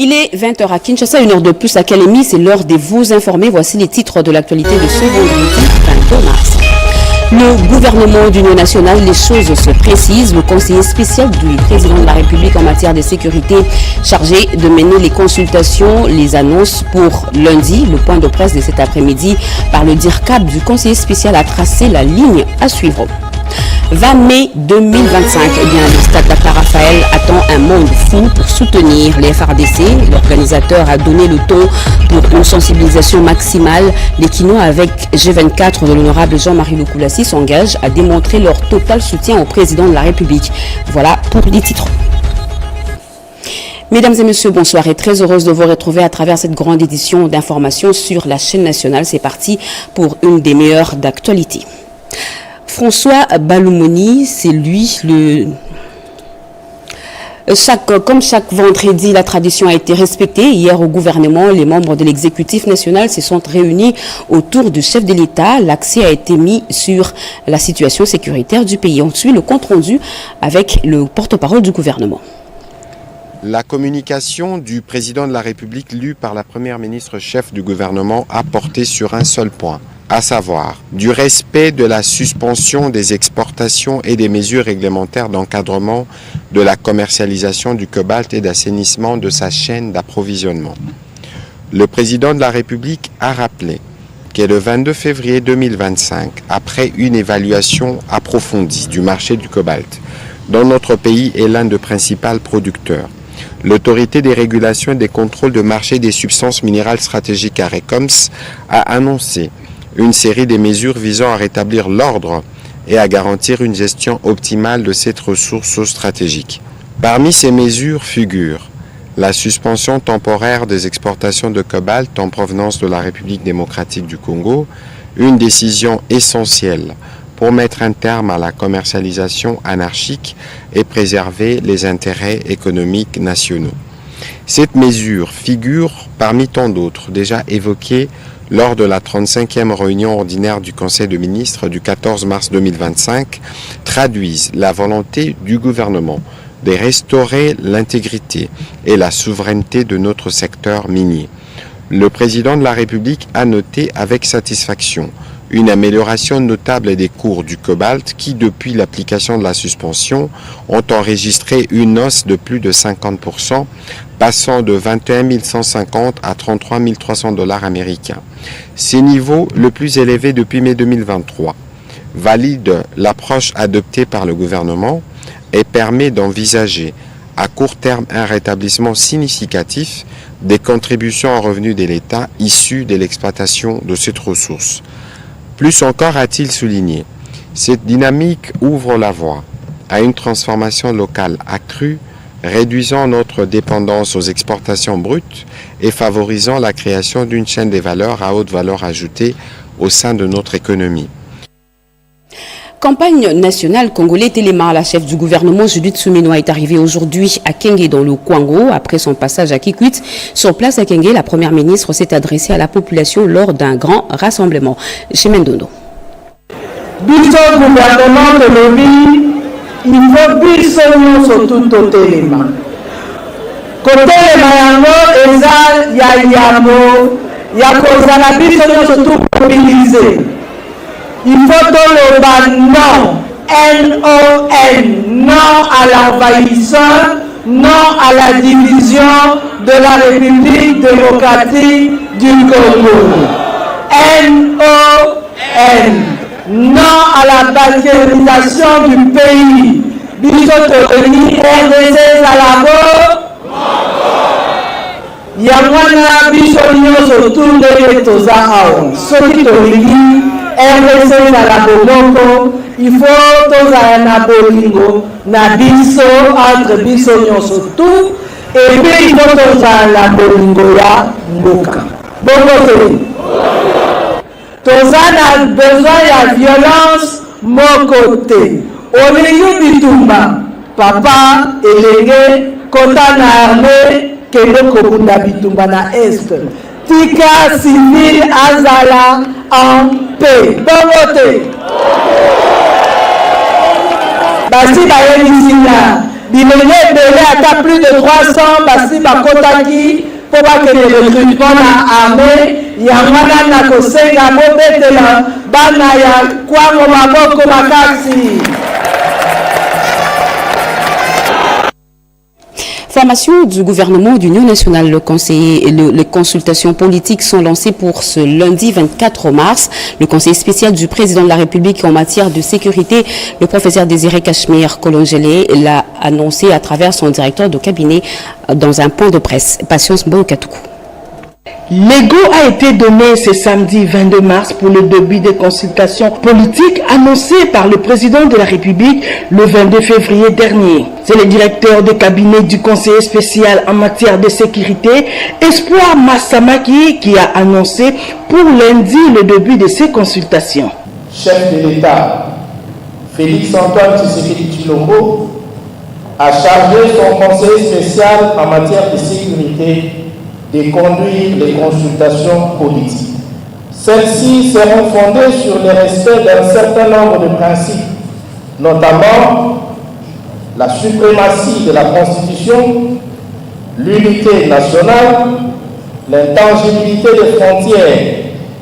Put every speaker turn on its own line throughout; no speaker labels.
Il est 20h à Kinshasa, une heure de plus à Kalemi, c'est l'heure de vous informer. Voici les titres de l'actualité de ce vendredi 22 mars. Le gouvernement d'union nationale, les choses se précisent. Le conseiller spécial du président de la République en matière de sécurité chargé de mener les consultations, les annonces pour lundi. Le point de presse de cet après-midi par le DIRCAP du conseiller spécial a tracé la ligne à suivre. 20 mai 2025, eh bien, le stade Dakar Raphaël attend un monde fou pour soutenir les FRDC. L'organisateur a donné le ton pour une sensibilisation maximale. Les Kinois avec G24 de l'honorable Jean-Marie Loukoulasi s'engagent à démontrer leur total soutien au président de la République. Voilà pour les titres. Mesdames et messieurs, bonsoir et très heureuse de vous retrouver à travers cette grande édition d'information sur la chaîne nationale. C'est parti pour une des meilleures d'actualité. François Baloumoni, c'est lui comme chaque vendredi, la tradition a été respectée. Hier au gouvernement, les membres de l'exécutif national se sont réunis autour du chef de l'État. L'accès a été mis sur la situation sécuritaire du pays. On suit le compte rendu avec le porte-parole du gouvernement.
La communication du président de la République lue par la première ministre chef du gouvernement a porté sur un seul point, à savoir du respect de la suspension des exportations et des mesures réglementaires d'encadrement de la commercialisation du cobalt et d'assainissement de sa chaîne d'approvisionnement. Le président de la République a rappelé que le 22 février 2025, après une évaluation approfondie du marché du cobalt, dont notre pays est l'un des principaux producteurs, l'autorité des régulations et des contrôles de marché des substances minérales stratégiques ARECOMS a annoncé une série de mesures visant à rétablir l'ordre et à garantir une gestion optimale de cette ressource stratégique. Parmi ces mesures figurent la suspension temporaire des exportations de cobalt en provenance de la République démocratique du Congo, une décision essentielle pour mettre un terme à la commercialisation anarchique et préserver les intérêts économiques nationaux. Cette mesure figure parmi tant d'autres déjà évoquées lors de la 35e réunion ordinaire du Conseil des ministres du 14 mars 2025, traduisent la volonté du gouvernement de restaurer l'intégrité et la souveraineté de notre secteur minier. Le président de la République a noté avec satisfaction une amélioration notable des cours du cobalt qui, depuis l'application de la suspension, ont enregistré une hausse de plus de 50%, passant de 21 150 à 33 300 $ américains. Ces niveaux, le plus élevé depuis mai 2023, valident l'approche adoptée par le gouvernement et permet d'envisager à court terme un rétablissement significatif des contributions en revenus de l'État issues de l'exploitation de cette ressource. Plus encore, a-t-il souligné, cette dynamique ouvre la voie à une transformation locale accrue, réduisant notre dépendance aux exportations brutes et favorisant la création d'une chaîne des valeurs à haute valeur ajoutée au sein de notre économie.
Campagne nationale congolais Téléma, la chef du gouvernement Judith Suminwa est arrivée aujourd'hui à Kenge dans le Kwango après son passage à Kikwit. Sur place à Kenge, la première ministre s'est adressée à la population lors d'un grand rassemblement. Chez Mendondo.
Biso gouvernement de l'ONU, il faut biso surtout au Téléma. Kotelema yango eza ya yamo ya kozala biso surtout mobiliser. Il faut le non, N-O-N, non à l'envahisseur, non à la division de la République démocratique du Congo. N-O-N, non à la balkanisation du pays. Bisotoni, RDC, Salabo. Yamwana, Bisonio, surtout de l'Etosa Aon. Soki Torini. RDC na la Bomoko, il faut tozala na bolingo na biso entre biso nyonso tout et puis il faut tozala na bolingo ya mboka. Bongo tozala besoin ya violence moko te. Olingi bitumba papa elenge kota na armée kende kobunda bitumba na est. Tika civil azala en paix. Bongote. Basi bayebisina bilenge ebele ata plus de 300 basi bakotaki mpo bakende recrutement na armée yango wana na kosenga bobetela bana ya kwango maboko makasi.
Formation du gouvernement d'Union nationale, les consultations politiques sont lancées pour ce lundi 24 mars. Le conseiller spécial du président de la République en matière de sécurité, le professeur Désiré Cachemire Kolongelé, l'a annoncé à travers son directeur de cabinet dans un point de presse. Patience Mbokatoukou.
L'ego a été donné ce samedi 22 mars pour le début des consultations politiques annoncées par le président de la République le 22 février dernier. C'est le directeur de cabinet du conseiller spécial en matière de sécurité, Espoir Massamaki, qui a annoncé pour lundi le début de ces consultations.
Chef de l'État, Félix-Antoine Tshisekedi Tshilombo, a chargé son conseiller spécial en matière de sécurité de conduire les consultations politiques. Celles-ci seront fondées sur le respect d'un certain nombre de principes, notamment la suprématie de la Constitution, l'unité nationale, l'intangibilité des frontières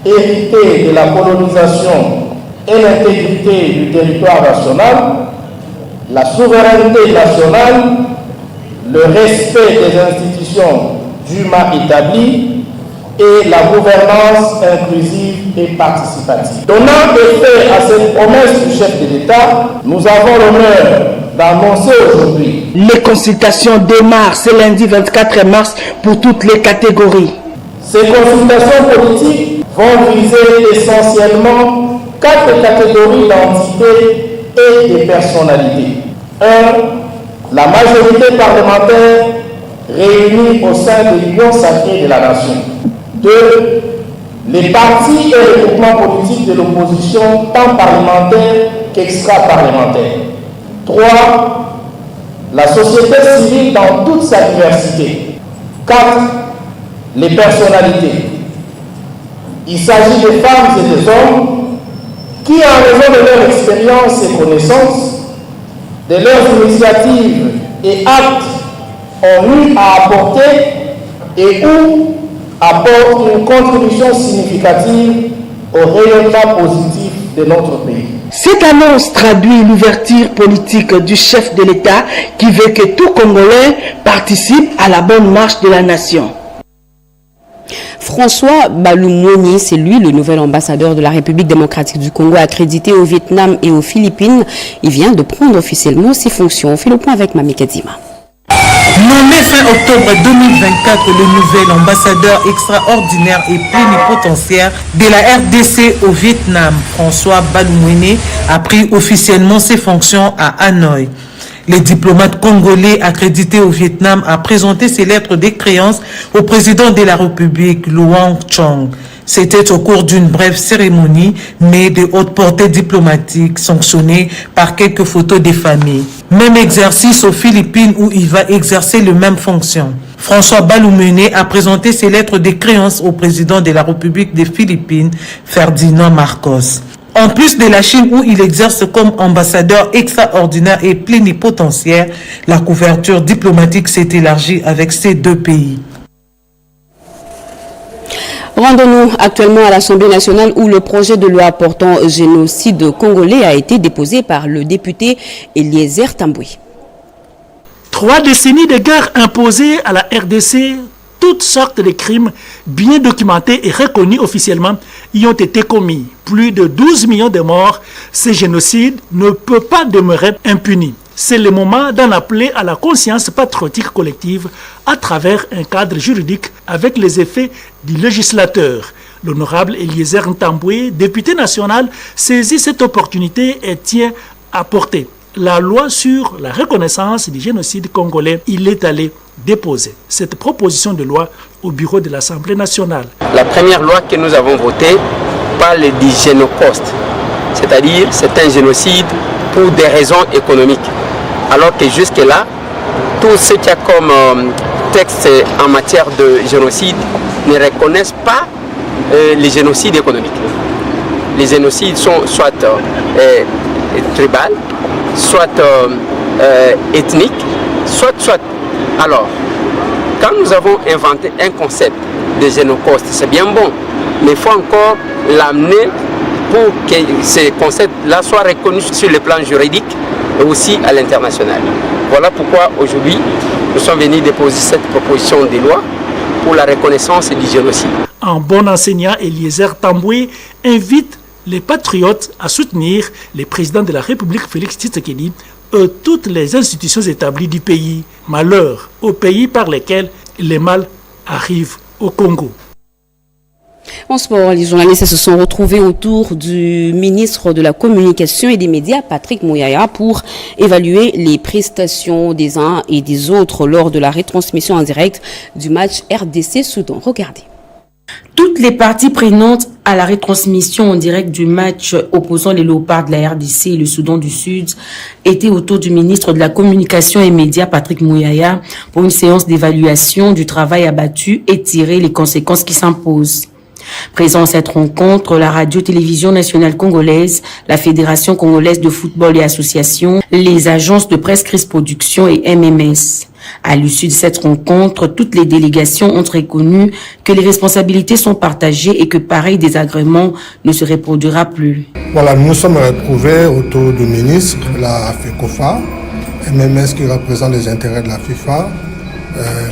héritées de la colonisation et l'intégrité du territoire national, la souveraineté nationale, le respect des institutions dûment établi et la gouvernance inclusive et participative. Donnant effet à cette promesse du chef de l'État, nous avons l'honneur d'annoncer aujourd'hui.
Les consultations démarrent ce lundi 24 mars pour toutes les catégories.
Ces consultations politiques vont viser essentiellement 4 catégories d'entités et de personnalités. 1. La majorité parlementaire réunis au sein de l'Union sacrée de la nation. 2. Les partis et les groupements politiques de l'opposition, tant parlementaires qu'extra-parlementaires. 3. La société civile dans toute sa diversité. 4. Les personnalités. Il s'agit des femmes et des hommes qui, en raison de leur expérience et connaissances, de leurs initiatives et actes, ont eu à apporter et ou apportent une contribution significative au rayonnement positif de notre pays.
Cette annonce traduit l'ouverture politique du chef de l'État qui veut que tout Congolais participe à la bonne marche de la nation.
François Baloumoni, c'est lui le nouvel ambassadeur de la République démocratique du Congo accrédité au Vietnam et aux Philippines. Il vient de prendre officiellement ses fonctions. On fait le point avec Mami Kadima.
Nommé fin octobre 2024 le nouvel ambassadeur extraordinaire et plénipotentiaire de la RDC au Vietnam, François Baloumoni a pris officiellement ses fonctions à Hanoï. Le diplomate congolais accrédité au Vietnam a présenté ses lettres de créance au président de la République, Luang Chong. C'était au cours d'une brève cérémonie, mais de haute portée diplomatique, sanctionnée par quelques photos des familles. Même exercice aux Philippines où il va exercer les mêmes fonctions. François Baloumoni a présenté ses lettres de créance au président de la République des Philippines, Ferdinand Marcos. En plus de la Chine où il exerce comme ambassadeur extraordinaire et plénipotentiaire, la couverture diplomatique s'est élargie avec ces deux pays.
Rendons-nous actuellement à l'Assemblée nationale où le projet de loi portant génocide congolais a été déposé par le député Eliezer Tamboué.
3 décennies de guerre imposées à la RDC, toutes sortes de crimes bien documentés et reconnus officiellement y ont été commis. Plus de 12 millions de morts, ce génocide ne peut pas demeurer impuni. C'est le moment d'en appeler à la conscience patriotique collective à travers un cadre juridique avec les effets du législateur. L'honorable Eliezer Tamboué, député national, saisit cette opportunité et tient à porter la loi sur la reconnaissance du génocide congolais. Il est allé déposer cette proposition de loi au bureau de l'Assemblée nationale.
La première loi que nous avons votée parle du génocoste, c'est-à-dire c'est un génocide pour des raisons économiques. Alors que jusque-là, tout ce qu'il y a comme texte en matière de génocide ne reconnaissent pas les génocides économiques. Les génocides sont soit tribaux, soit ethniques, Soit. Alors, quand nous avons inventé un concept de génocoste, c'est bien bon, mais il faut encore l'amener pour que ce concept-là soit reconnu sur le plan juridique et aussi à l'international. Voilà pourquoi aujourd'hui, nous sommes venus déposer cette proposition de loi pour la reconnaissance du génocide.
Un bon enseignant, Eliezer Tamboué, invite les patriotes à soutenir le président de la République, Félix Tshisekedi, et toutes les institutions établies du pays. Malheur aux pays par lesquels les mal arrivent au Congo.
En sport, les journalistes se sont retrouvés autour du ministre de la Communication et des Médias, Patrick Muyaya, pour évaluer les prestations des uns et des autres lors de la retransmission en direct du match RDC-Soudan. Regardez.
Toutes les parties prenantes à la retransmission en direct du match opposant les Léopards de la RDC et le Soudan du Sud étaient autour du ministre de la Communication et Médias, Patrick Muyaya, pour une séance d'évaluation du travail abattu et tirer les conséquences qui s'imposent. Présent à cette rencontre, la Radio-Télévision nationale congolaise, la Fédération congolaise de football et associations, les agences de presse Chris Production et MMS. À l'issue de cette rencontre, toutes les délégations ont reconnu que les responsabilités sont partagées et que pareil désagrément ne se reproduira plus.
Voilà, nous nous sommes retrouvés autour du ministre, la FECOFA, MMS qui représente les intérêts de la FIFA,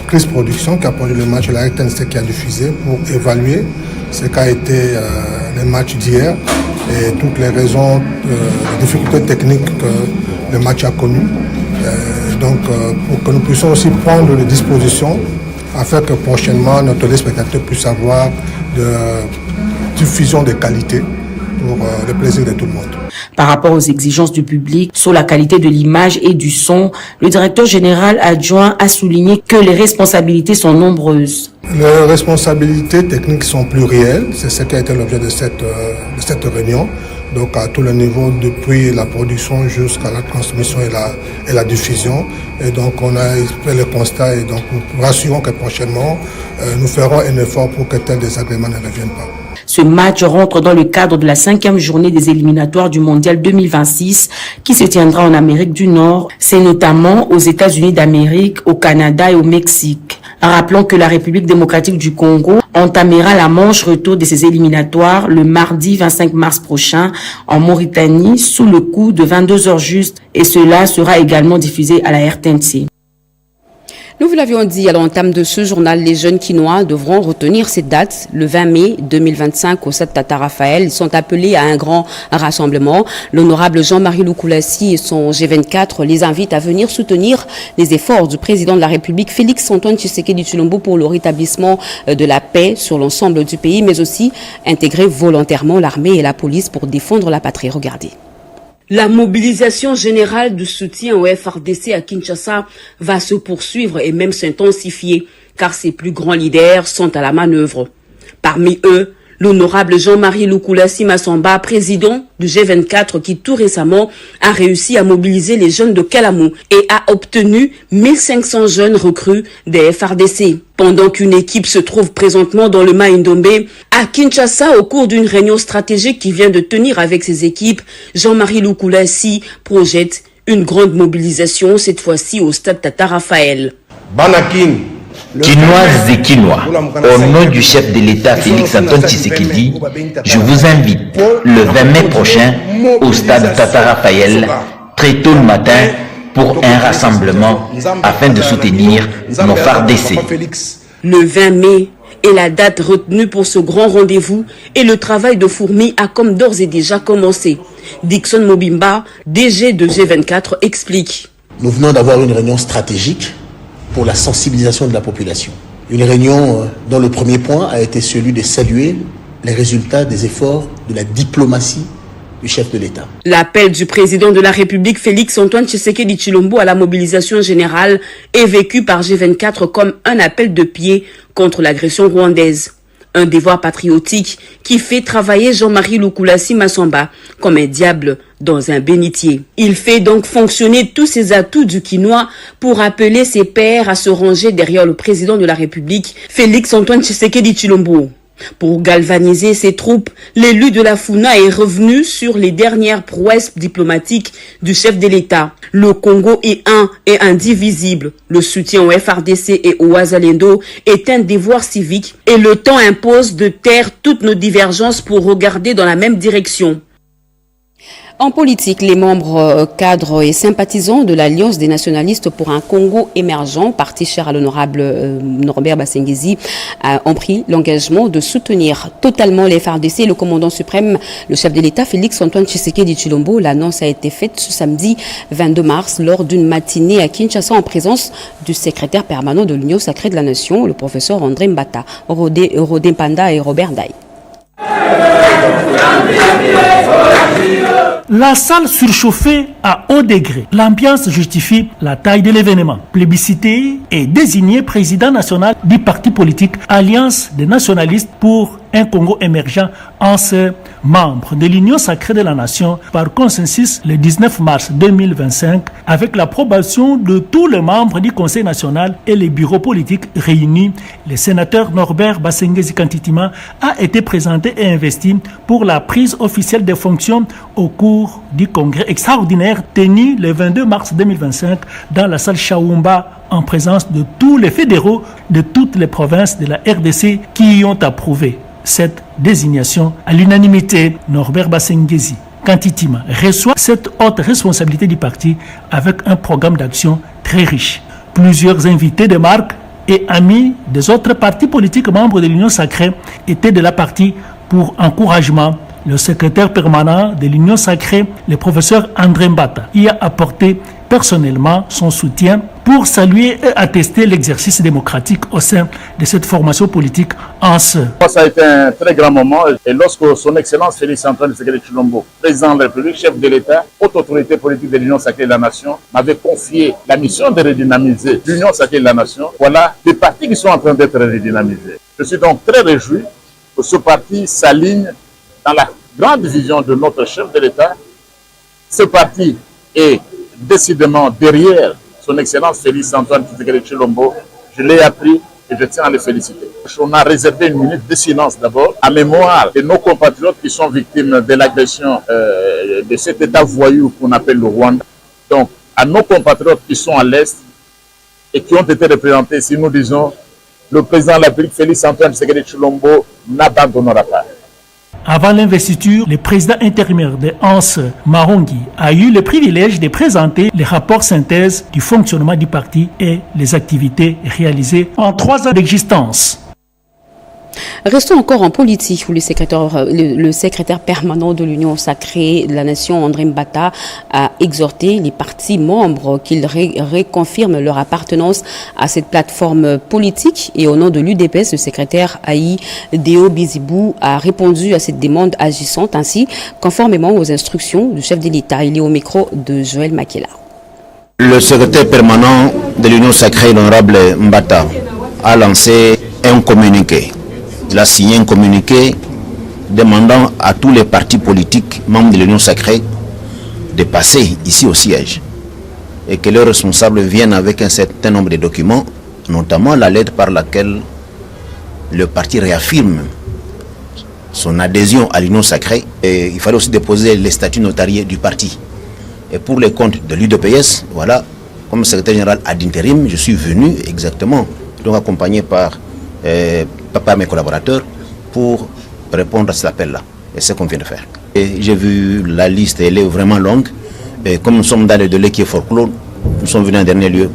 Chris Production qui a produit le match et la RTNC qui a diffusé pour évaluer ce qu'a été le match d'hier et toutes les raisons, les difficultés techniques que le match a connues. Donc pour que nous puissions aussi prendre les dispositions afin que prochainement nos téléspectateurs puissent avoir de diffusion de qualité pour le plaisir de tout le monde.
Par rapport aux exigences du public sur la qualité de l'image et du son, le directeur général adjoint a souligné que les responsabilités sont nombreuses.
Les responsabilités techniques sont plurielles, c'est ce qui a été l'objet de cette réunion. Donc à tous les niveaux, depuis la production jusqu'à la transmission et la diffusion. Et donc on a fait le constat et donc nous rassurons que prochainement nous ferons un effort pour que tel désagrément ne revienne pas.
Ce match rentre dans le cadre de la 5e journée des éliminatoires du Mondial 2026 qui se tiendra en Amérique du Nord. C'est notamment aux États-Unis d'Amérique, au Canada et au Mexique. Rappelons que la République démocratique du Congo entamera la manche retour de ces éliminatoires le mardi 25 mars prochain en Mauritanie sous le coup de 22h juste et cela sera également diffusé à la RTNC.
Nous vous l'avions dit à l'entame de ce journal, les jeunes Quinois devront retenir cette date, le 20 mai 2025 au stade Tata Raphaël. Ils sont appelés à un grand rassemblement. L'honorable Jean-Marie Loukoulassi et son G24 les invitent à venir soutenir les efforts du président de la République, Félix-Antoine Tshisekedi Tshilombo, pour le rétablissement de la paix sur l'ensemble du pays, mais aussi intégrer volontairement l'armée et la police pour défendre la patrie. Regardez. La mobilisation générale de soutien au FARDC à Kinshasa va se poursuivre et même s'intensifier, car ses plus grands leaders sont à la manœuvre. Parmi eux, l'honorable Jean-Marie Loukoulassi Massamba, président du G24, qui tout récemment a réussi à mobiliser les jeunes de Kalamou et a obtenu 1500 jeunes recrues des FARDC. Pendant qu'une équipe se trouve présentement dans le Maïndombe, à Kinshasa, au cours d'une réunion stratégique qui vient de tenir avec ses équipes, Jean-Marie Loukoulassi projette une grande mobilisation, cette fois-ci au stade Tata Raphaël.
Quinoises et Quinois, au nom du chef de l'État Félix-Antoine Tshisekedi, je vous invite le 20 mai prochain au stade Tata Raphaël, très tôt le matin, pour un rassemblement afin de soutenir nos FARDC.
Le 20 mai est la date retenue pour ce grand rendez-vous et le travail de fourmi a comme d'ores et déjà commencé. Dixon Mobimba, DG de G24, explique.
Nous venons d'avoir une réunion stratégique pour la sensibilisation de la population. Une réunion dont le premier point a été celui de saluer les résultats des efforts de la diplomatie du chef de l'État.
L'appel du président de la République, Félix-Antoine Tshisekedi Tshilombo, à la mobilisation générale est vécu par G24 comme un appel de pied contre l'agression rwandaise. Un devoir patriotique qui fait travailler Jean-Marie Loukoulassi Massamba comme un diable dans un bénitier. Il fait donc fonctionner tous ses atouts du Quinois pour appeler ses pairs à se ranger derrière le président de la République, Félix-Antoine Tshisekedi Tshilombo. Pour galvaniser ses troupes, l'élu de la Funa est revenu sur les dernières prouesses diplomatiques du chef de l'État. Le Congo est un et indivisible. Le soutien au FRDC et au Wazalendo est un devoir civique et le temps impose de taire toutes nos divergences pour regarder dans la même direction. En politique, les membres cadres et sympathisants de l'Alliance des nationalistes pour un Congo émergent, parti cher à l'honorable Norbert Basengezi, ont pris l'engagement de soutenir totalement les FARDC et le commandant suprême, le chef de l'État, Félix-Antoine Tshisekedi Tshilombo. L'annonce a été faite ce samedi 22 mars lors d'une matinée à Kinshasa en présence du secrétaire permanent de l'Union sacrée de la Nation, le professeur André Mbata, Rodin Panda et Robert Ndaï.
La salle surchauffée à haut degré. L'ambiance justifie la taille de l'événement. Plébiscité et désigné président national du parti politique Alliance des nationalistes pour un Congo émergent en ce membre de l'Union sacrée de la Nation par consensus le 19 mars 2025 avec l'approbation de tous les membres du Conseil national et les bureaux politiques réunis. Le sénateur Norbert Basengezi Kantitima a été présenté et investi pour la prise officielle des fonctions au cours du congrès extraordinaire tenu le 22 mars 2025 dans la salle Chaoumba en présence de tous les fédéraux de toutes les provinces de la RDC qui y ont approuvé cette désignation à l'unanimité. Norbert Basengezi Kantitima reçoit cette haute responsabilité du parti avec un programme d'action très riche. Plusieurs invités de marque et amis des autres partis politiques membres de l'Union sacrée étaient de la partie pour encouragement. Le secrétaire permanent de l'Union sacrée, le professeur André Mbata, y a apporté personnellement son soutien pour saluer et attester l'exercice démocratique au sein de cette formation politique en ce.
Ça a été un très grand moment et lorsque son Excellence Félix-Antoine Tshisekedi Tshilombo, président de la République, chef de l'État, haute autorité politique de l'Union sacrée de la Nation, m'avait confié la mission de redynamiser l'Union sacrée de la Nation. Voilà des partis qui sont en train d'être redynamisés. Je suis donc très réjoui que ce parti s'aligne dans la grande vision de notre chef de l'État. Ce parti est décidément derrière son Excellence Félix-Antoine Tshisekedi Tshilombo. Je l'ai appris et je tiens à le féliciter. On a réservé une minute de silence d'abord à mémoire de nos compatriotes qui sont victimes de l'agression de cet État voyou qu'on appelle le Rwanda. Donc, à nos compatriotes qui sont à l'Est et qui ont été représentés, si nous disons, le président de la République Félix-Antoine Tshisekedi Tshilombo n'abandonnera pas.
Avant l'investiture, le président intérimaire de Hans Marongui a eu le privilège de présenter les rapports synthèse du fonctionnement du parti et les activités réalisées en 3 ans d'existence.
Restons encore en politique où le secrétaire permanent de l'Union sacrée de la Nation, André Mbata, a exhorté les partis membres qu'ils reconfirment leur appartenance à cette plateforme politique. Et au nom de l'UDPS, le secrétaire Aïe Deo Bizibou a répondu à cette demande agissante ainsi conformément aux instructions du chef de l'État. Il est au micro de Joël Makela.
Le secrétaire permanent de l'Union sacrée, l'honorable Mbata, a lancé un communiqué. Il a signé un communiqué demandant à tous les partis politiques membres de l'Union sacrée de passer ici au siège et que leurs responsables viennent avec un certain nombre de documents, notamment la lettre par laquelle le parti réaffirme son adhésion à l'Union sacrée. Et il fallait aussi déposer les statuts notariés du parti. Et pour les comptes de l'UDPS, voilà, comme secrétaire général ad intérim, je suis venu exactement, donc accompagné par mes collaborateurs pour répondre à cet appel-là. Et c'est ce qu'on vient de faire. Et j'ai vu la liste, elle est vraiment longue. Et comme nous sommes dans le délai qui est fort clos, nous sommes venus en dernier lieu.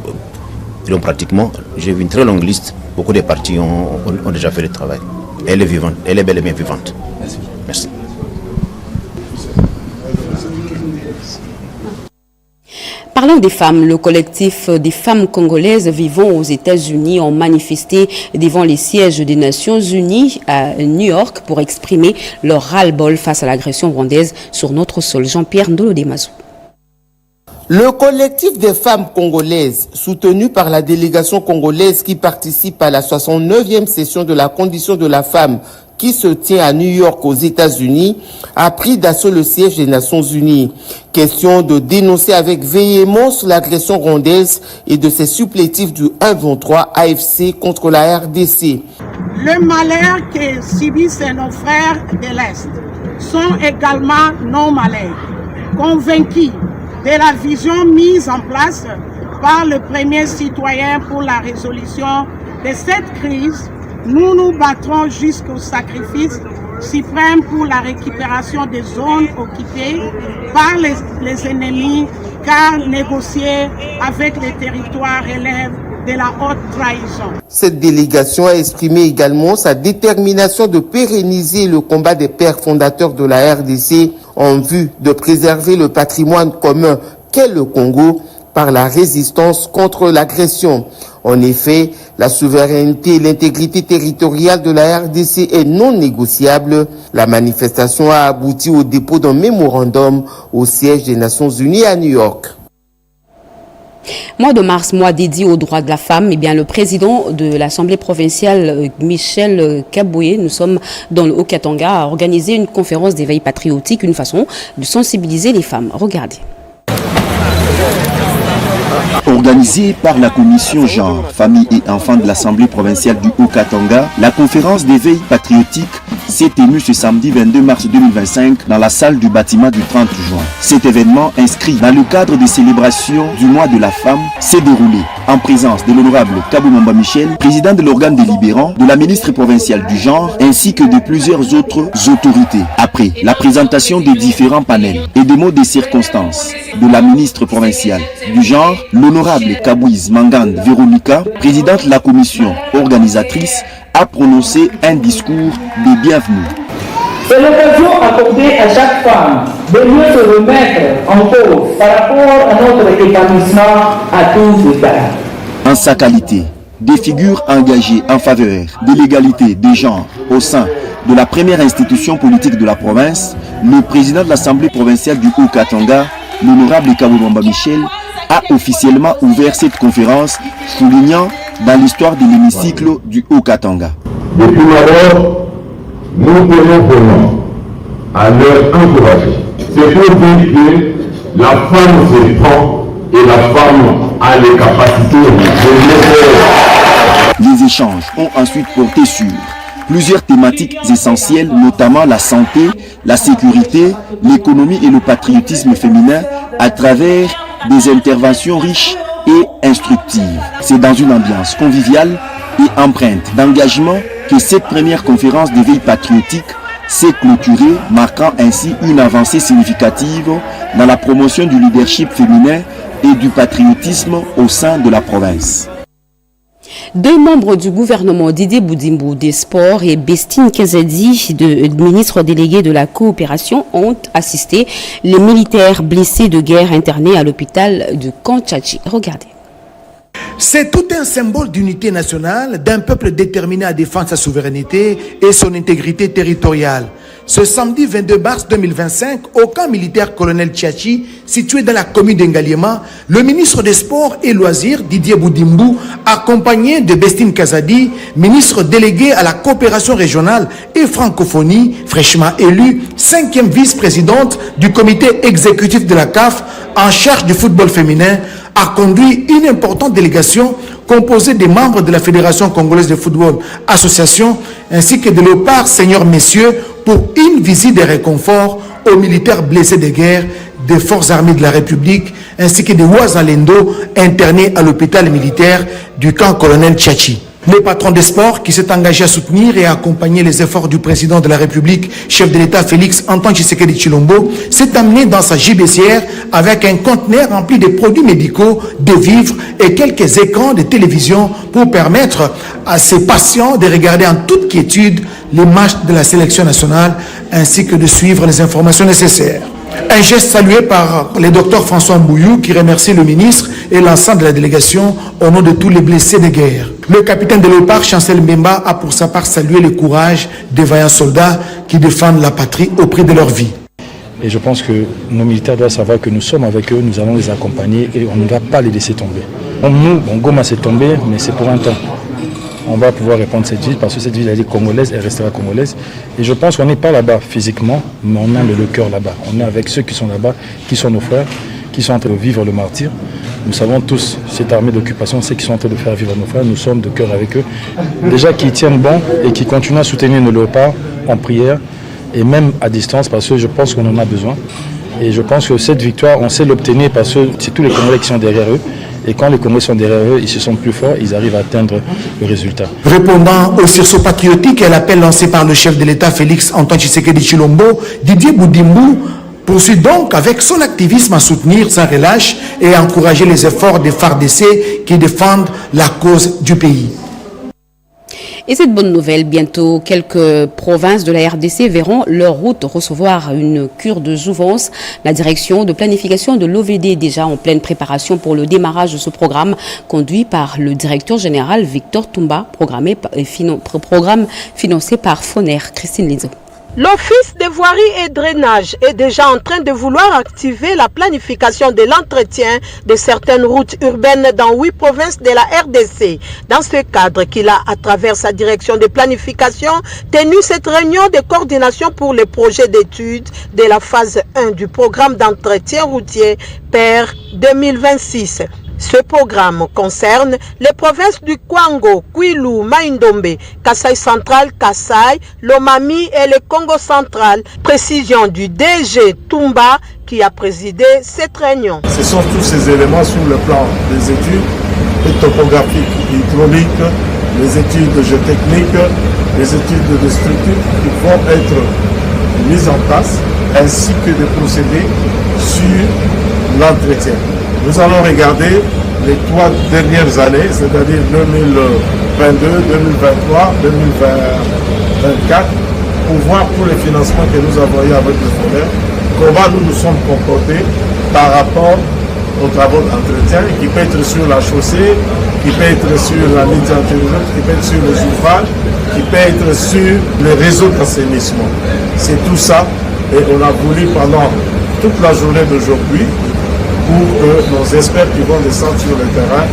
Donc pratiquement, j'ai vu une très longue liste. Beaucoup de partis ont déjà fait le travail. Elle est vivante, elle est bel et bien vivante. Merci. Merci.
Parlant des femmes, le collectif des femmes congolaises vivant aux États-Unis ont manifesté devant les sièges des Nations Unies à New York pour exprimer leur ras-le-bol face à l'agression rwandaise sur notre sol. Jean-Pierre Ndolo Demazou.
Le collectif des femmes congolaises, soutenu par la délégation congolaise qui participe à la 69e session de la condition de la femme qui se tient à New York aux États-Unis, a pris d'assaut le siège des Nations Unies. Question de dénoncer avec véhémence l'agression rwandaise et de ses supplétifs du 1-23 AFC contre la RDC.
Le malheur que subissent nos frères de l'Est sont également nos malheurs. Convaincus de la vision mise en place par le premier citoyen pour la résolution de cette crise, nous nous battrons jusqu'au sacrifice suprême pour la récupération des zones occupées par les ennemis, car négocier avec les territoires relève de la haute trahison.
Cette délégation a exprimé également sa détermination de pérenniser le combat des pères fondateurs de la RDC en vue de préserver le patrimoine commun qu'est le Congo par la résistance contre l'agression. En effet, la souveraineté et l'intégrité territoriale de la RDC est non négociable. La manifestation a abouti au dépôt d'un mémorandum au siège des Nations Unies à New York.
Mois de mars, mois dédié aux droits de la femme, eh bien, le président de l'Assemblée provinciale, Michel Kaboué, nous sommes dans le Haut-Katanga, a organisé une conférence d'éveil patriotique, une façon de sensibiliser les femmes. Regardez.
Organisée par la commission genre, famille et enfants de l'Assemblée provinciale du Haut-Katanga, la conférence d'éveil patriotique s'est tenue ce samedi 22 mars 2025 dans la salle du bâtiment du 30 juin. Cet événement, inscrit dans le cadre des célébrations du mois de la femme, s'est déroulé en présence de l'honorable Kabou Mamba Michel, président de l'organe délibérant, de la ministre provinciale du genre, ainsi que de plusieurs autres autorités. Après la présentation des différents panels et des mots des circonstances de la ministre provinciale du genre, l'honorable Kabouiz Mangande Véronica, présidente de la commission organisatrice, a prononcé un discours de bienvenue.
C'est l'occasion accordée à chaque femme de mieux se remettre en cause par rapport à notre épanouissement à tous égards.
En sa qualité des figures engagées en faveur de l'égalité des genres au sein de la première institution politique de la province, le président de l'Assemblée provinciale du Haut-Katanga, l'honorable Kabou Mamba Michel, a officiellement ouvert cette conférence, soulignant dans l'histoire de l'hémicycle du Haut-Katanga.
Depuis d'abord, nous tenons vraiment à leur encourager. C'est pour dire que la femme se prend et la femme a les capacités de le faire.
Les échanges ont ensuite porté sur plusieurs thématiques essentielles, notamment la santé, la sécurité, l'économie et le patriotisme féminin à travers des interventions riches et instructives. C'est dans une ambiance conviviale et empreinte d'engagement que cette première conférence d'éveil patriotique s'est clôturée, marquant ainsi une avancée significative dans la promotion du leadership féminin et du patriotisme au sein de la province.
Deux membres du gouvernement, Didier Boudimbo des Sports et Bestine Kazadi, ministre délégué de la coopération, ont assisté les militaires blessés de guerre internés à l'hôpital de Kantchachi. Regardez.
C'est tout un symbole d'unité nationale, d'un peuple déterminé à défendre sa souveraineté et son intégrité territoriale. Ce samedi 22 mars 2025, au camp militaire colonel Tchachi, situé dans la commune d'Engaliema, le ministre des Sports et Loisirs, Didier Boudimbo, accompagné de Bestine Kazadi, ministre délégué à la coopération régionale et francophonie, fraîchement élue, 5e vice-présidente du comité exécutif de la CAF, en charge du football féminin, a conduit une importante délégation composée des membres de la Fédération congolaise de football, association, ainsi que de léopards, seigneurs, messieurs, pour une visite de réconfort aux militaires blessés de guerre des forces armées de la République, ainsi que des Ouazalendo internés à l'hôpital militaire du camp colonel Tchachi. Le patron des sports, qui s'est engagé à soutenir et à accompagner les efforts du président de la République, chef de l'État Félix Antoine Tshisekedi Tshilombo, s'est amené dans sa gibecière avec un conteneur rempli de produits médicaux, de vivres et quelques écrans de télévision pour permettre à ses patients de regarder en toute quiétude les matchs de la sélection nationale ainsi que de suivre les informations nécessaires. Un geste salué par le docteur François Mbouyou qui remercie le ministre et l'ensemble de la délégation au nom de tous les blessés de guerre. Le capitaine de léopard, Chancel Mbemba, a pour sa part salué le courage des vaillants soldats qui défendent la patrie au prix de leur vie.
Et je pense que nos militaires doivent savoir que nous sommes avec eux, nous allons les accompagner et on ne va pas les laisser tomber. Goma s'est tombé, mais c'est pour un temps. On va pouvoir répondre à cette ville parce que cette ville elle est congolaise, elle restera congolaise. Et je pense qu'on n'est pas là-bas physiquement, mais on a le cœur là-bas. On est avec ceux qui sont là-bas, qui sont nos frères, qui sont en train de vivre le martyre. Nous savons tous, cette armée d'occupation, ceux qui sont en train de faire vivre nos frères, nous sommes de cœur avec eux. Déjà qui tiennent bon et qui continuent à soutenir nos léopards en prière et même à distance parce que je pense qu'on en a besoin. Et je pense que cette victoire, on sait l'obtenir parce que c'est tous les Congolais qui sont derrière eux. Et quand les Congolais sont derrière eux, ils se sentent plus forts, ils arrivent à atteindre le résultat.
Répondant au sursaut patriotique et à l'appel lancé par le chef de l'État Félix Antoine Tshisekedi Tshilombo, Didier Boudimou poursuit donc avec son activisme à soutenir sans relâche et à encourager les efforts des FARDC qui défendent la cause du pays.
Et cette bonne nouvelle, bientôt quelques provinces de la RDC verront leur route recevoir une cure de jouvence. La direction de planification de l'OVD est déjà en pleine préparation pour le démarrage de ce programme conduit par le directeur général Victor Toumba, programme financé par Foner. Christine Lizo.
L'Office de voirie et drainage est déjà en train de vouloir activer la planification de l'entretien de certaines routes urbaines dans 8 provinces de la RDC. Dans ce cadre qu'il a, à travers sa direction de planification, tenu cette réunion de coordination pour le projet d'études de la phase 1 du programme d'entretien routier PER 2026. Ce programme concerne les provinces du Kwango, Kwilu, Maïndombe, Kasaï central, Kasaï, Lomami et le Congo central. Précision du DG Toumba qui a présidé cette réunion.
Ce sont tous ces éléments sur le plan des études topographiques, hydrauliques, les études géotechniques, les études de structure qui vont être mises en place, ainsi que des procédés sur l'entretien. Nous allons regarder les 3 dernières années, c'est-à-dire 2022, 2023, 2024, pour voir tous les financements que nous avons eu avec le FONER, comment nous nous sommes comportés par rapport aux travaux d'entretien, qui peut être sur la chaussée, qui peut être sur la ligne intelligente, qui peut être sur les ouvrages, qui peut être sur les réseaux d'assainissement. C'est tout ça, et on a voulu pendant toute la journée d'aujourd'hui, pour que nos experts qui vont descendre sur le terrain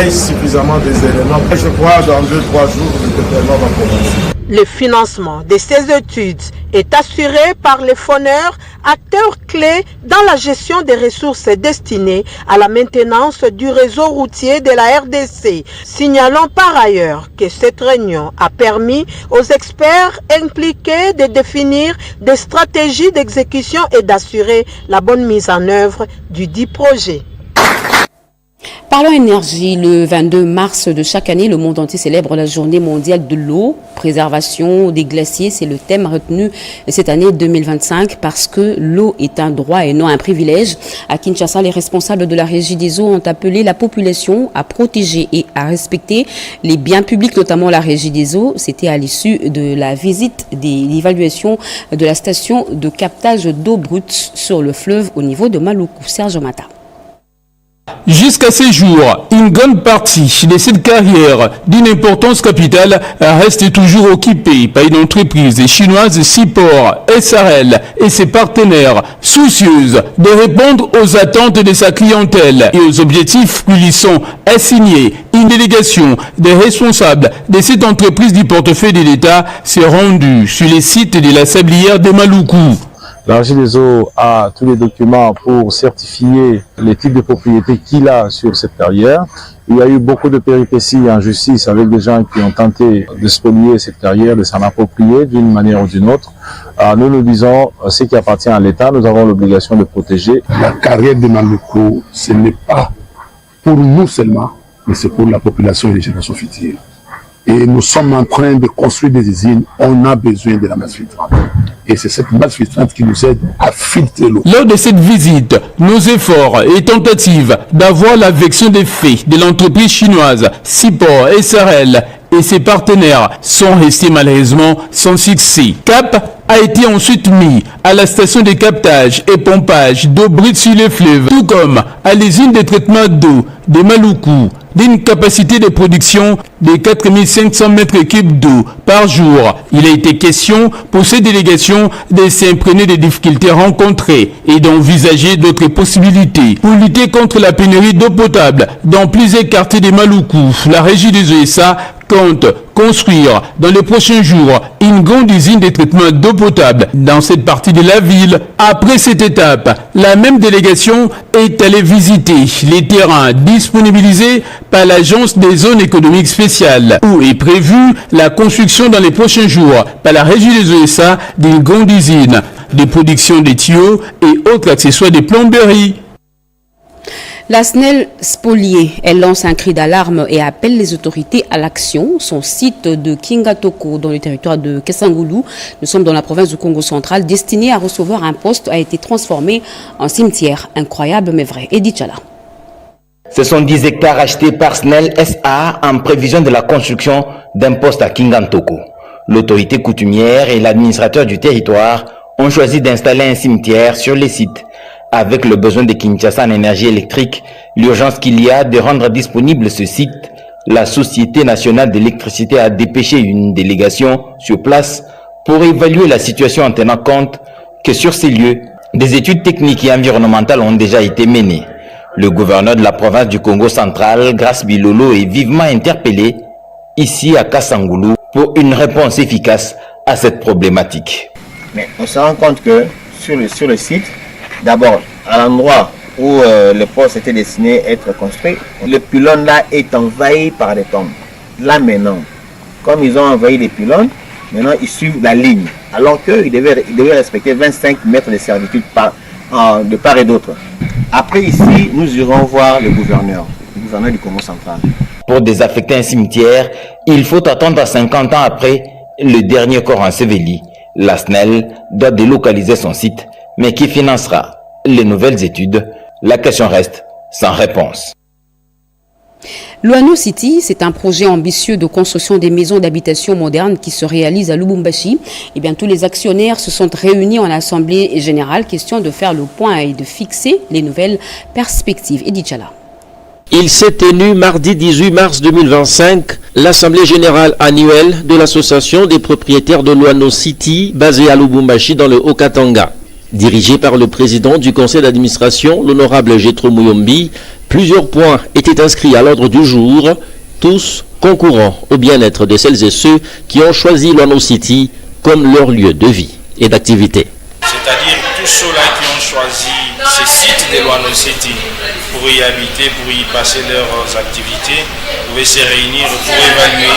aient suffisamment des éléments. Je crois que dans 2-3 jours, le déploiement va commencer.
Le financement de ces études est assuré par les FONER, acteurs clés dans la gestion des ressources destinées à la maintenance du réseau routier de la RDC. Signalons par ailleurs que cette réunion a permis aux experts impliqués de définir des stratégies d'exécution et d'assurer la bonne mise en œuvre du dit projet.
Parlons énergie, le 22 mars de chaque année, le monde entier célèbre la journée mondiale de l'eau. Préservation des glaciers, c'est le thème retenu cette année 2025 parce que l'eau est un droit et non un privilège. À Kinshasa, les responsables de la Régie des eaux ont appelé la population à protéger et à respecter les biens publics, notamment la Régie des eaux. C'était à l'issue de la visite d'évaluation de la station de captage d'eau brute sur le fleuve au niveau de Maluku. Serge Mata.
Jusqu'à ces jours, une grande partie de cette carrière d'une importance capitale reste toujours occupée par une entreprise chinoise Sipor SRL et ses partenaires soucieuses de répondre aux attentes de sa clientèle et aux objectifs qui lui sont assignés. Une délégation des responsables de cette entreprise du portefeuille de l'État s'est rendue sur les sites de la sablière de Maluku.
La Régie des eaux a tous les documents pour certifier les types de propriétés qu'il a sur cette carrière. Il y a eu beaucoup de péripéties en justice avec des gens qui ont tenté de spolier cette carrière, de s'en approprier d'une manière ou d'une autre. Nous nous disons, ce qui appartient à l'État, nous avons l'obligation de protéger.
La carrière de Maluku, ce n'est pas pour nous seulement, mais c'est pour la population et les générations futures. Et nous sommes en train de construire des usines, on a besoin de la masse filtrante. Et c'est cette masse filtrante qui nous aide à filtrer l'eau.
Lors de cette visite, nos efforts et tentatives d'avoir la version des faits de l'entreprise chinoise Sipor SRL et ses partenaires sont restés malheureusement sans succès. Cap a été ensuite mis à la station de captage et pompage d'eau brute sur le fleuve, tout comme à l'usine de traitement d'eau de Maluku. d'une capacité de production de 4500 mètres cubes d'eau par jour. Il a été question pour ces délégations de s'imprégner des difficultés rencontrées et d'envisager d'autres possibilités pour lutter contre la pénurie d'eau potable dans plusieurs quartiers de Maluku. La régie des ESA compte construire dans les prochains jours une grande usine de traitement d'eau potable dans cette partie de la ville. Après cette étape, la même délégation est allée visiter les terrains disponibilisés par l'Agence des zones économiques spéciales, où est prévue la construction dans les prochains jours par la régie des ESA d'une grande usine de production de tuyaux et autres accessoires de plomberie.
La SNEL spoliée, elle lance un cri d'alarme et appelle les autorités à l'action. Son site de Kingatoko, dans le territoire de Kesangulu, nous sommes dans la province du Congo central, destiné à recevoir un poste, a été transformé en cimetière. Incroyable mais vrai. Edith Chala.
Ce sont 10 hectares achetés par SNEL SA en prévision de la construction d'un poste à Kingatoko. L'autorité coutumière et l'administrateur du territoire ont choisi d'installer un cimetière sur les sites. Avec le besoin de Kinshasa en énergie électrique, l'urgence qu'il y a de rendre disponible ce site, la Société nationale d'électricité a dépêché une délégation sur place pour évaluer la situation en tenant compte que sur ces lieux, des études techniques et environnementales ont déjà été menées. Le gouverneur de la province du Congo central, Grace Bilolo, est vivement interpellé ici à Kasangulu pour une réponse efficace à cette problématique.
Mais on se rend compte que sur le site, d'abord, à l'endroit où le poste était destiné à être construit, le pylône là est envahi par des tombes. Là maintenant, comme ils ont envahi les pylônes, maintenant ils suivent la ligne. Alors qu'ils devaient respecter 25 mètres de servitude de part et d'autre. Après ici, nous irons voir le gouverneur du Congo central.
Pour désaffecter un cimetière, il faut attendre 50 ans après le dernier corps enseveli. La SNEL doit délocaliser son site, mais qui financera les nouvelles études? La question reste sans réponse.
Luano City, c'est un projet ambitieux de construction des maisons d'habitation modernes qui se réalise à Lubumbashi. Eh bien, tous les actionnaires se sont réunis en assemblée générale, question de faire le point et de fixer les nouvelles perspectives. Edith Chala.
Il s'est tenu mardi 18 mars 2025 l'assemblée générale annuelle de l'association des propriétaires de Luano City, basée à Lubumbashi dans le Haut-Katanga. Dirigé par le président du conseil d'administration, l'honorable Jetro Muyombi, plusieurs points étaient inscrits à l'ordre du jour, tous concourant au bien-être de celles et ceux qui ont choisi Luano City comme leur lieu de vie et d'activité.
C'est-à-dire tous ceux-là qui ont choisi ces sites de Luano City pour y habiter, pour y passer leurs activités, pouvaient se réunir pour évaluer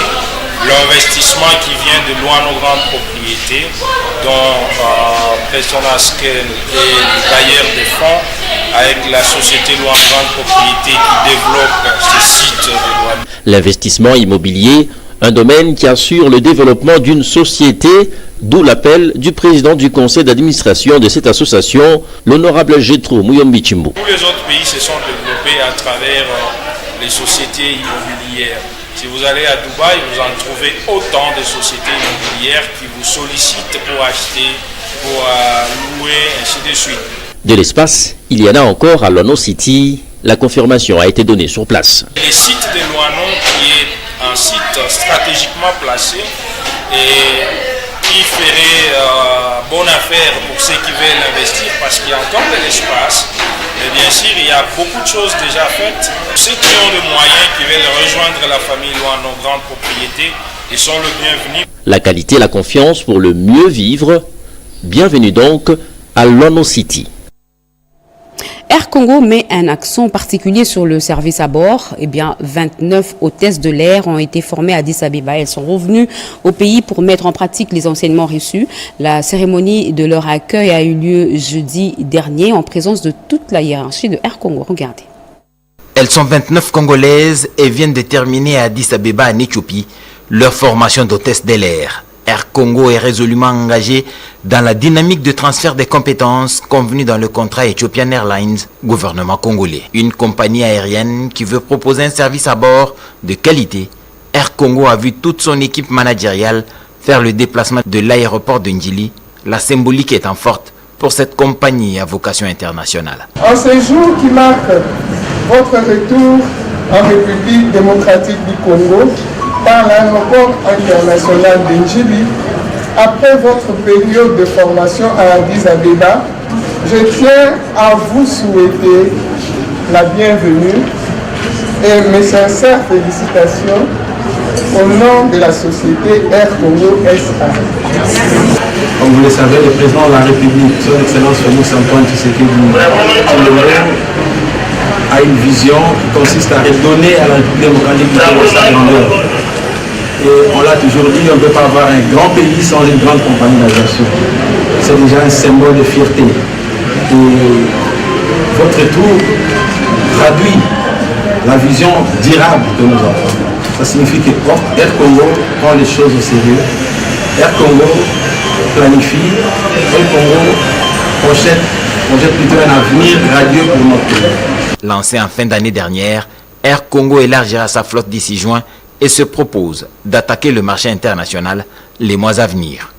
l'investissement qui vient de Luano Grande Propriété, dont Prestonasken est le bailleur des fonds, avec la société Luano Grande Propriété qui développe ces sites de Luano.
L'investissement immobilier, un domaine qui assure le développement d'une société, d'où l'appel du président du conseil d'administration de cette association, l'honorable Jetro Muyombi Chimbo.
Tous les autres pays se sont développés à travers les sociétés immobilières. Si vous allez à Dubaï, vous en trouvez autant de sociétés immobilières qui vous sollicitent pour acheter, pour louer, ainsi de suite.
De l'espace, il y en a encore à Luano City. La confirmation a été donnée sur place.
Le site de Luano, qui est un site stratégiquement placé et qui ferait bonne affaire pour ceux qui veulent investir parce qu'il y a encore de l'espace. Mais bien sûr, il y a beaucoup de choses déjà faites. Ceux qui ont les moyens, qui veulent rejoindre la famille Luano Grande Propriété, ils sont le bienvenu.
La qualité et la confiance pour le mieux vivre. Bienvenue donc à Luano City.
Air Congo met un accent particulier sur le service à bord. Eh bien, 29 hôtesses de l'air ont été formées à Addis Abeba. Elles sont revenues au pays pour mettre en pratique les enseignements reçus. La cérémonie de leur accueil a eu lieu jeudi dernier en présence de toute la hiérarchie de Air Congo. Regardez.
Elles sont 29 Congolaises et viennent de terminer à Addis Abeba en Éthiopie leur formation d'hôtesse de l'air. Air Congo est résolument engagé dans la dynamique de transfert des compétences convenues dans le contrat Ethiopian Airlines, gouvernement congolais. Une compagnie aérienne qui veut proposer un service à bord de qualité. Air Congo a vu toute son équipe managériale faire le déplacement de l'aéroport de Ndjili, la symbolique étant forte pour cette compagnie à vocation internationale.
En ce jour qui marque votre retour en République démocratique du Congo par l'aéroport international d'Ndjibi. Après votre période de formation à Addis Abeba, je tiens à vous souhaiter la bienvenue et mes sincères félicitations au nom de la société Air Congo SA.
Comme vous le savez, le président de la République, son Excellence Félix Antoine Tshisekedi a une vision qui consiste à redonner à la République démocratique du Congo sa grandeur. Et on l'a toujours dit, on ne peut pas avoir un grand pays sans une grande compagnie d'aviation. C'est déjà un symbole de fierté. Et votre tour traduit la vision durable que nous avons. Ça signifie que Air Congo prend les choses au sérieux. Air Congo planifie. Air Congo projette plutôt un avenir radieux pour notre pays.
Lancé en fin d'année dernière, Air Congo élargira sa flotte d'ici juin et se propose d'attaquer le marché international les mois à venir.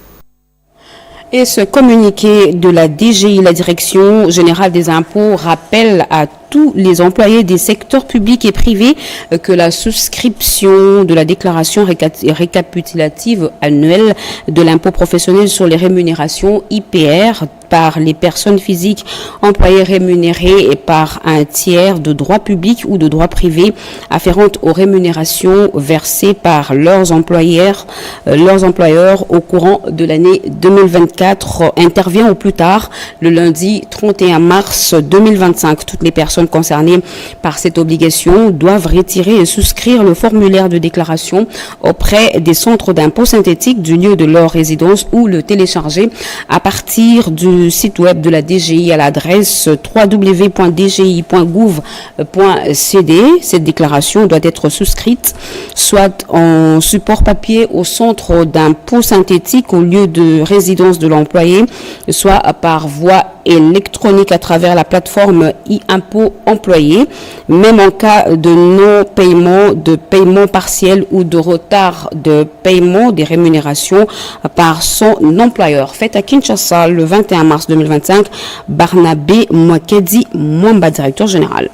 Et ce communiqué de la DGI, la Direction Générale des Impôts, rappelle à tous les employés des secteurs publics et privés que la souscription de la déclaration récapitulative annuelle de l'impôt professionnel sur les rémunérations IPR par les personnes physiques employées rémunérées et par un tiers de droit public ou de droit privé afférentes aux rémunérations versées par leurs employeurs au courant de l'année 2024 intervient au plus tard le lundi 31 mars 2025. Toutes les personnes concernées par cette obligation doivent retirer et souscrire le formulaire de déclaration auprès des centres d'impôt synthétique du lieu de leur résidence ou le télécharger à partir du site web de la DGI à l'adresse www.dgi.gouv.cd. Cette déclaration doit être souscrite soit en support papier au centre d'impôt synthétique au lieu de résidence de l'employé, soit par voie électronique à travers la plateforme e-impôt employé, même en cas de non-paiement, de paiement partiel ou de retard de paiement des rémunérations par son employeur. Fait à Kinshasa le 21 mars 2025, Barnabé Mwakedi Mwamba, directeur général.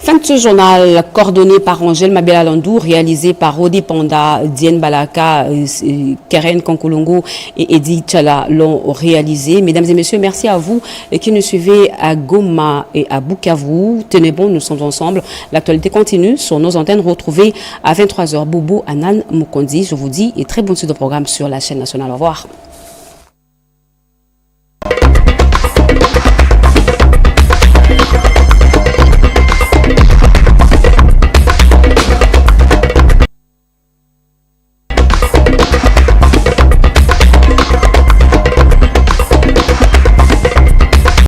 Fin de ce journal coordonné par Angèle Mabela Landou, réalisé par Odi Panda, Diane Balaka, Keren Kankolongo et Eddie Tchala l'ont réalisé. Mesdames et messieurs, merci à vous qui nous suivez à Goma et à Bukavu. Tenez bon, nous sommes ensemble. L'actualité continue sur nos antennes. Retrouvez à 23h Boubou Anan Mukondi. Je vous dis et très bonne suite de programme sur la chaîne nationale. Au revoir.